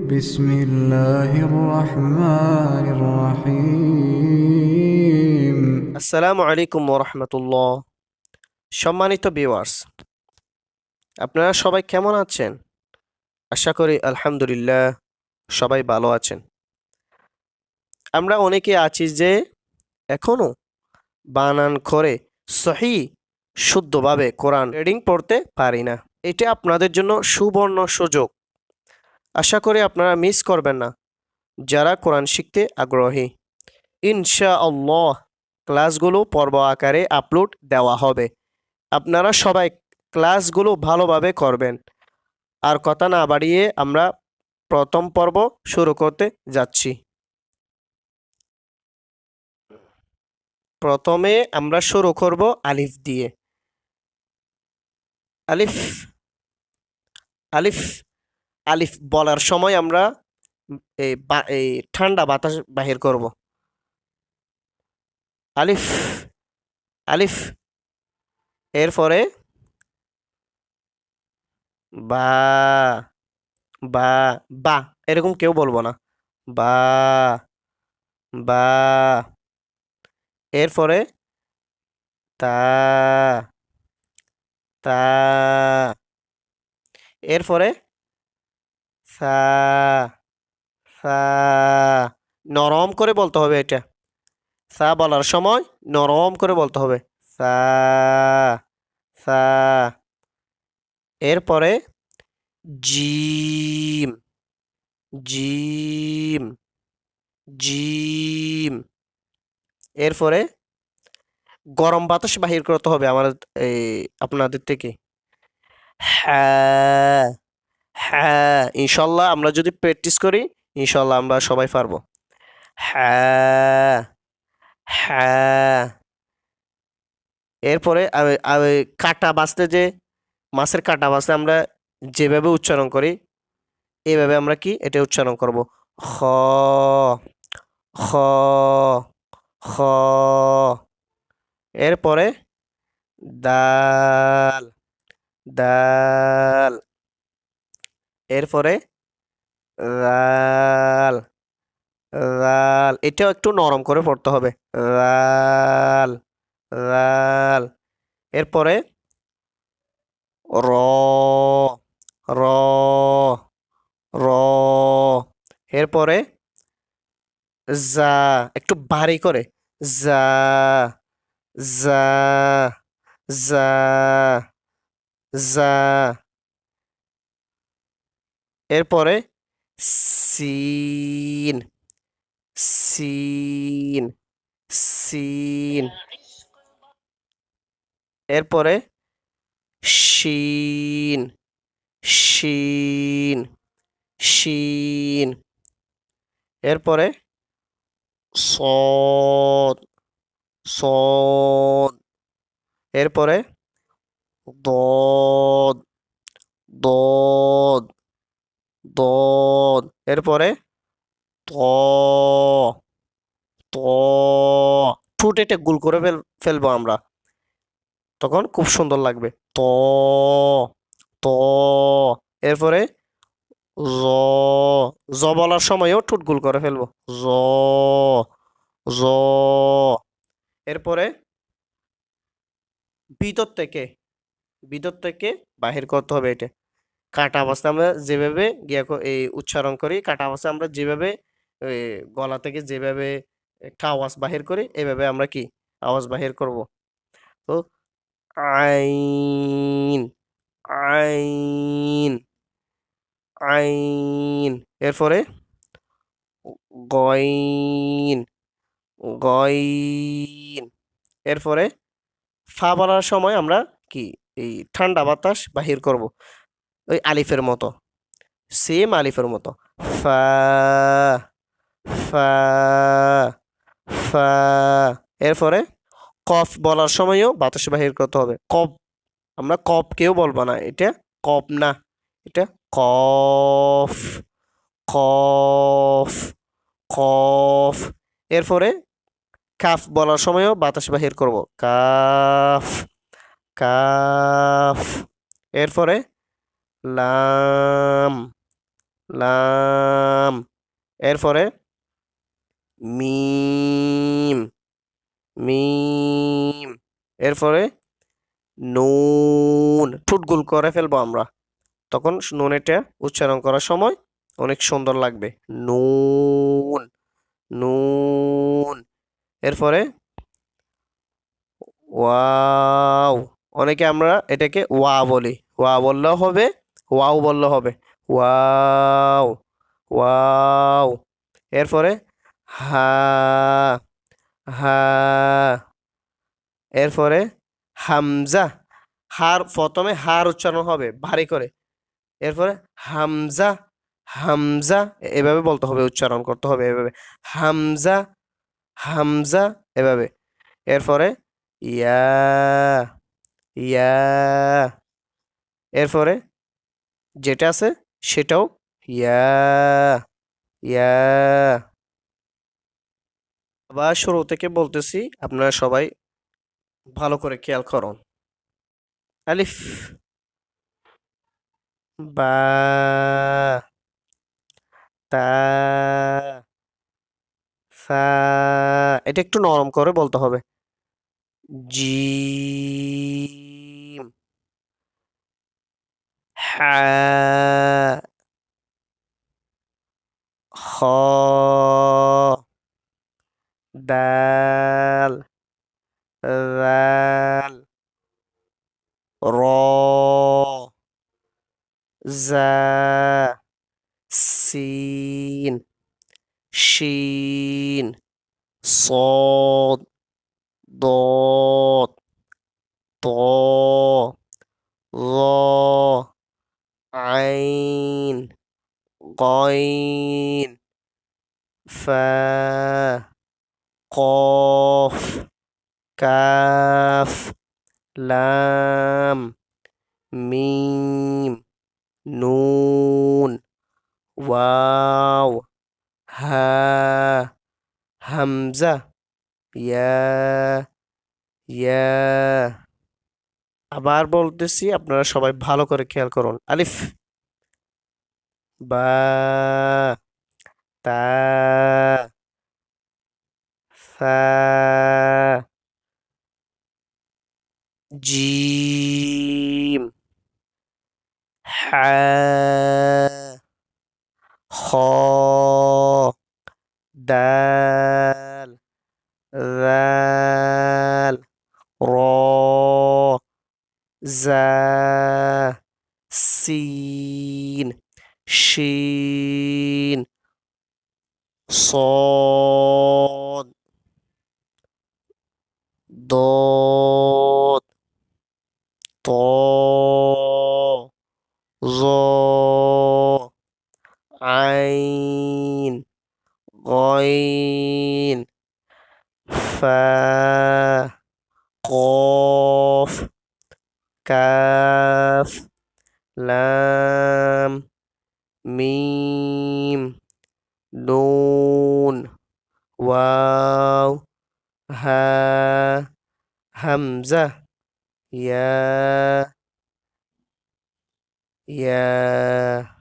بسم الله الرحمن الرحيم আসসালামু আলাইকুম ওরহমতুল্লাহ। সম্মানিত ভিউয়ার্স, আপনারা সবাই কেমন আছেন? আশা করি আলহামদুলিল্লাহ সবাই ভালো আছেন। আমরা অনেকে আছি যে এখনো বানান করে সহি শুদ্ধভাবে কোরআন রিডিং পড়তে পারি না। এটা আপনাদের জন্য সুবর্ণ সুযোগ। আশা করি আপনারা মিস করবেন না যারা কোরআন শিখতে আগ্রহী। ইনশাআল্লাহ ক্লাসগুলো পর্ব আকারে আপলোড দেওয়া হবে। আপনারা সবাই ক্লাসগুলো ভালোভাবে করবেন। আর কথা না বাড়িয়ে আমরা প্রথম পর্ব শুরু করতে যাচ্ছি। প্রথমে আমরা শুরু করব আলিফ দিয়ে। আলিফ আলিফ আলিফ বলার সময় আমরা এই ঠান্ডা বাতাস বাহির করব। আলিফ আলিফ এরপরে বা বা বা এরকম কেউ বলবো না। বা বা এরপরে তা তা এরপরে সা সা নরম করে বলতে হবে এটা। সা বলার সময় নরম করে বলতে হবে। সা সা এরপরে জিম জিম জিম এরপরে গরম বাতাস বাহির করতে হবে আমাদের এই আপনাদের থেকে। হ্যাঁ হ্যাঁ, ইনশাল্লাহ আমরা যদি প্র্যাকটিস করি ইনশাল্লাহ আমরা সবাই পারবো। হ্যাঁ হ্যাঁ এরপরে কাটা বাছতে যে মাছের কাটা বাছতে আমরা যেভাবে উচ্চারণ করি এইভাবে আমরা কি এটা উচ্চারণ করব। খ খ খ এরপরে দাল দাল এরপরে রাল রাল এটাও একটু নরম করে পড়তে হবে। রাল রাল এরপরে র র র এরপরে যা একটু ভারী করে। যা যা যা যা এরপরে সিন সিন সিন এরপরে শিন শিন শিন এরপরে সদ সদ এরপরে দদ দদ দদ এরপরে ত ত ঠোঁট এটা গোল করে ফেলবো আমরা, তখন খুব সুন্দর লাগবে। ত ত এরপরে জ জ বলার সময়ও ঠোঁট গোল করে ফেলবো। জ জ এরপরে ভিতর থেকে ভিতর থেকে বাহির করতে হবে এটা। কাটা অবস্থা আমরা যেভাবে এই উচ্চারণ করি, কাটা অবস্থা আমরা যেভাবে এ, গলা থেকে যেভাবে একটা আওয়াজ বাহির করি এভাবে আমরা কি আওয়াজ বাহির করব। তো আইন আইন আইন এরপরে গইন গইন এরপরে ফা বলার সময় আমরা কি এই ঠান্ডা বাতাস বাহির করব ওই আলিফের মতো, সেম আলিফের মতো। ফা ফা ফা এরপরে কফ বলার সময়ও বাতাস বাহির করতে হবে। কফ আমরা কফ কেউ বলবো না, এটা কফ না, এটা কফ কফ কফ এরপরে কাফ বলার সময়ও বাতাস বাহির করব। কাফ কাফ এরপরে লাম লাম। এরপরে মিম, মিম। এরপরে নুন। ঠোঁট গোল করে ফেলবো আমরা, তখন নুনেটা উচ্চারণ করার সময় অনেক সুন্দর লাগবে। নুন, নুন। এরপরে ওয়াও। অনেকে আমরা এটাকে ওয়া বলি, ওয়া বললেও হবে, ওয়াও বললেও হবে। Wow, wow. এরপরে হা, হা। এরপরে হামজা। হার প্রথমে হার উচ্চারণ হবে ভারী করে। এরপরে হামজা, হামজা। এভাবে বলতে হবে, উচ্চারণ করতে হবে এভাবে। হামজা, হামজা। এভাবে। এরপরে ইয়া, ইয়া। এরপরে যেটা আছে সেটাও ইয়া, ইয়া। আবার শুরু থেকে বলতেছি, আপনারা সবাই ভালো করে খেয়াল করুন। আলিফ, বা, তা, সা। এটা একটু নরম করে বলতে হবে। জিম, হা, খ, দাল, রাল, র, জা, সিন, শিন, صاد، ضاد، طا، ظا، عين، غين، فا، قاف، كاف، لام، ميم، نون، واو، ها، همزة، يا، يا। আবার বলতেছি, আপনারা সবাই ভালো করে খেয়াল করুন। আলিফ, বা, তা, সা, জিম, হা, খ, দাল, রাল, র, জা, সিন, শিন, صاد، ضاد، طا، ظا، عين، غين، فا، قاف، كاف، لام، ميم، نون، واو، ها، همزة، يا، يا